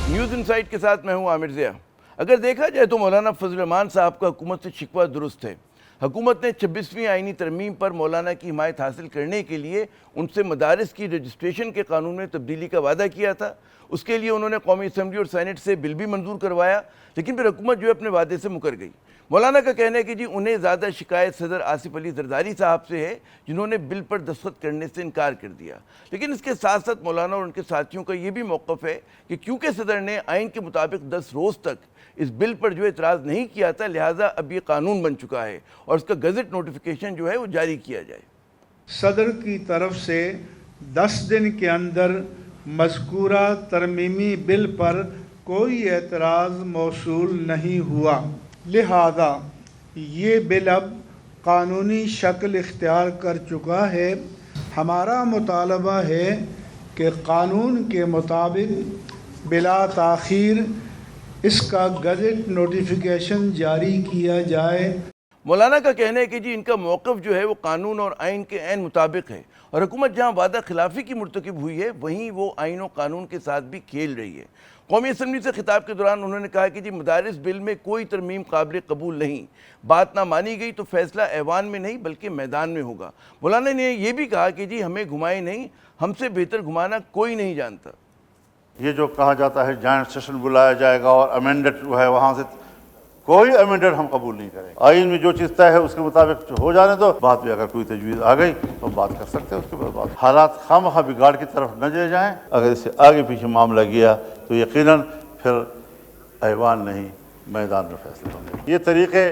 News insight کے ساتھ میں ہوں عامر ضیاء۔ اگر دیکھا جائے تو مولانا فضل الرحمان صاحب کا حکومت سے شکوہ درست ہے۔ حکومت نے 26ویں آئینی ترمیم پر مولانا کی حمایت حاصل کرنے کے لیے ان سے مدارس کی رجسٹریشن کے قانون میں تبدیلی کا وعدہ کیا تھا۔ اس کے لیے انہوں نے قومی اسمبلی اور سینٹ سے بل بھی منظور کروایا، لیکن پھر حکومت جو ہے اپنے وعدے سے مکر گئی۔ مولانا کا کہنا ہے کہ انہیں زیادہ شکایت صدر آصف علی زرداری صاحب سے ہے، جنہوں نے بل پر دستخط کرنے سے انکار کر دیا۔ لیکن اس کے ساتھ ساتھ مولانا اور ان کے ساتھیوں کا یہ بھی موقف ہے کہ کیونکہ صدر نے آئین کے مطابق 10 روز تک اس بل پر اعتراض نہیں کیا تھا، لہٰذا اب یہ قانون بن چکا ہے اور اس کا گزٹ نوٹیفیکیشن جو ہے وہ جاری کیا جائے۔ صدر کی طرف سے 10 دن کے اندر مذکورہ ترمیمی بل پر کوئی اعتراض موصول نہیں ہوا، لہذا یہ بل اب قانونی شکل اختیار کر چکا ہے۔ ہمارا مطالبہ ہے کہ قانون کے مطابق بلا تاخیر اس کا گزٹ نوٹیفیکیشن جاری کیا جائے۔ مولانا کا کہنا ہے کہ ان کا موقف جو ہے وہ قانون اور آئین کے عین مطابق ہے، اور حکومت جہاں وعدہ خلافی کی مرتکب ہوئی ہے وہیں وہ آئین و قانون کے ساتھ بھی کھیل رہی ہے۔ قومی اسمبلی سے خطاب کے دوران انہوں نے کہا کہ مدارس بل میں کوئی ترمیم قابل قبول نہیں، بات نہ مانی گئی تو فیصلہ ایوان میں نہیں بلکہ میدان میں ہوگا۔ مولانا نے یہ بھی کہا کہ ہمیں گھمائے نہیں، ہم سے بہتر گھمانا کوئی نہیں جانتا۔ یہ جو کہا جاتا ہے جوائنٹ سیشن بلایا جائے گا اور امینڈڈ جو ہے وہاں سے، کوئی امینڈڈ ہم قبول نہیں کریں۔ آئین میں جو چیز طے ہے اس کے مطابق ہو جانے دو، بعد میں اگر کوئی تجویز آ گئی تو بات کر سکتے ہیں، اس کے بعد بات۔ حالات خواہ بگاڑ کی طرف نہ لے جائیں، اگر اس سے آگے پیچھے معاملہ گیا تو یقیناً پھر ایوان نہیں میدان میں فیصلے ہوں گے۔ یہ طریقے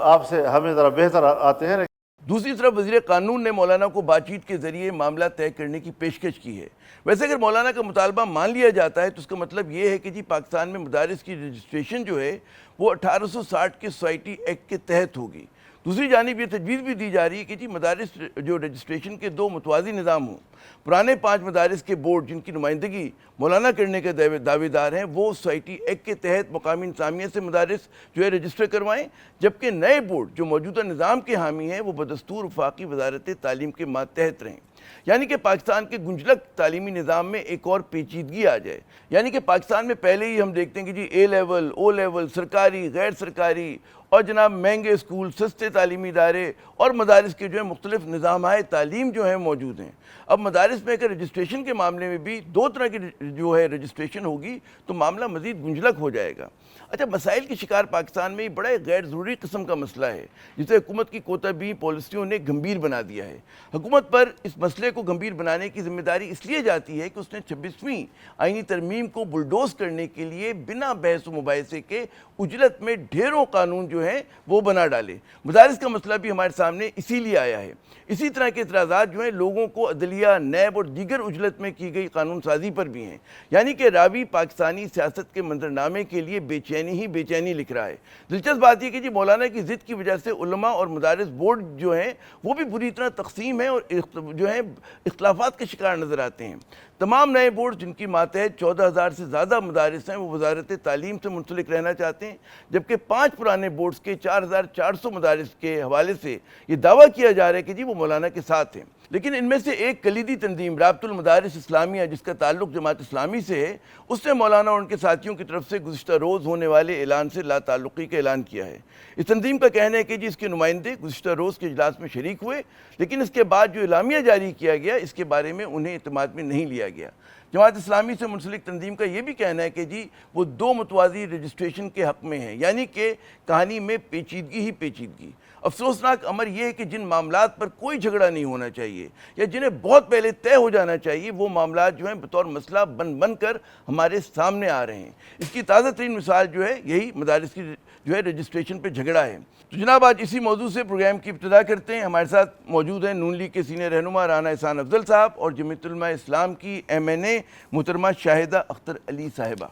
آپ سے ہمیں ذرا بہتر آتے ہیں۔ دوسری طرف وزیر قانون نے مولانا کو بات چیت کے ذریعے معاملہ طے کرنے کی پیشکش کی ہے۔ ویسے اگر مولانا کا مطالبہ مان لیا جاتا ہے تو اس کا مطلب یہ ہے کہ پاکستان میں مدارس کی رجسٹریشن جو ہے وہ 1860 کے سوسائٹی ایکٹ کے تحت ہوگی۔ دوسری جانب یہ تجویز بھی دی جا رہی ہے کہ مدارس جو رجسٹریشن کے 2 متوازی نظام ہوں۔ پرانے 5 مدارس کے بورڈ جن کی نمائندگی مولانا کرنے کے دعوے دار ہیں، وہ سوسائٹی ایکٹ کے تحت مقامی انتظامیہ سے مدارس رجسٹر کروائیں، جبکہ نئے بورڈ جو موجودہ نظام کے حامی ہیں وہ بدستور وفاقی وزارت تعلیم کے ماتحت رہیں۔ یعنی کہ پاکستان کے گنجلک تعلیمی نظام میں ایک اور پیچیدگی آ جائے۔ یعنی کہ پاکستان میں پہلے ہی ہم دیکھتے ہیں کہ اے لیول، او لیول، سرکاری، غیر سرکاری اور مہنگے اسکول، سستے تعلیمی ادارے اور مدارس کے مختلف نظامات تعلیم موجود ہیں۔ اب مدارس میں اگر رجسٹریشن کے معاملے میں بھی 2 طرح کی رجسٹریشن ہوگی تو معاملہ مزید گنجلک ہو جائے گا۔ اچھا، مسائل کی شکار پاکستان میں بڑا غیر ضروری قسم کا مسئلہ ہے جسے حکومت کی کوتاہی پالیسیوں نے گمبھیر بنا دیا ہے۔ حکومت پر اس مسئلے کو گمبھیر بنانے کی ذمہ داری اس لیے جاتی ہے کہ اس نے 26ویں آئینی ترمیم کو بلڈوز کرنے کے لیے بنا بحث و مباحثے کے اجلت میں ڈھیروں قانون وہ بنا ڈالے۔ مدارس کا مسئلہ بھی ہمارے سامنے اسی لیے آیا ہے۔ اسی طرح کے اعتراضات لوگوں کو عدلیہ، نیب اور دیگر اجلت میں کی گئی قانون سازی پر بھی ہیں۔ یعنی کہ راوی پاکستانی سیاست کے منظرنامے کے لیے بے چینی لکھ رہا ہے۔ دلچسپ بات یہ کہ مولانا کی ضد کی وجہ سے علماء اور مدارس بورڈ وہ بھی بری طرح تقسیم ہیں اور اختلافات کے شکار نظر آتے ہیں۔ تمام نئے بورڈ جن کی ماتحت 14,000 سے زیادہ مدارس ہیں وہ وزارت تعلیم سے منسلک رہنا چاہتے ہیں، جبکہ 5 پرانے بورڈز کے 4,400 مدارس کے حوالے سے یہ دعویٰ کیا جا رہا ہے کہ وہ مولانا کے ساتھ ہیں۔ لیکن ان میں سے ایک کلیدی تنظیم رابطہ المدارس اسلامیہ، جس کا تعلق جماعت اسلامی سے ہے، اس نے مولانا اور ان کے ساتھیوں کی طرف سے گزشتہ روز ہونے والے اعلان سے لا تعلقی کا اعلان کیا ہے۔ اس تنظیم کا کہنا ہے کہ اس کے نمائندے گزشتہ روز کے اجلاس میں شریک ہوئے، لیکن اس کے بعد جو اعلامیہ جاری کیا گیا اس کے بارے میں انہیں اعتماد میں نہیں لیا گیا۔ جماعت اسلامی سے منسلک تنظیم کا یہ بھی کہنا ہے کہ وہ 2 متوازی رجسٹریشن کے حق میں ہیں، یعنی کہ کہانی میں پیچیدگی ہی پیچیدگی۔ افسوسناک امر یہ ہے کہ جن معاملات پر کوئی جھگڑا نہیں ہونا چاہیے یا جنہیں بہت پہلے طے ہو جانا چاہیے، وہ معاملات بطور مسئلہ بن کر ہمارے سامنے آ رہے ہیں۔ اس کی تازہ ترین مثال یہی مدارس کی رجسٹریشن پہ جھگڑا ہے۔ تو جناب، آج اسی موضوع سے پروگرام کی ابتدا کرتے ہیں۔ ہمارے ساتھ موجود ہیں نون لیگ کے سینئر رہنما رانا احسان افضل صاحب اور جمعیت علماء اسلام کی MNA محترمہ شاہدہ اختر علی صاحبہ۔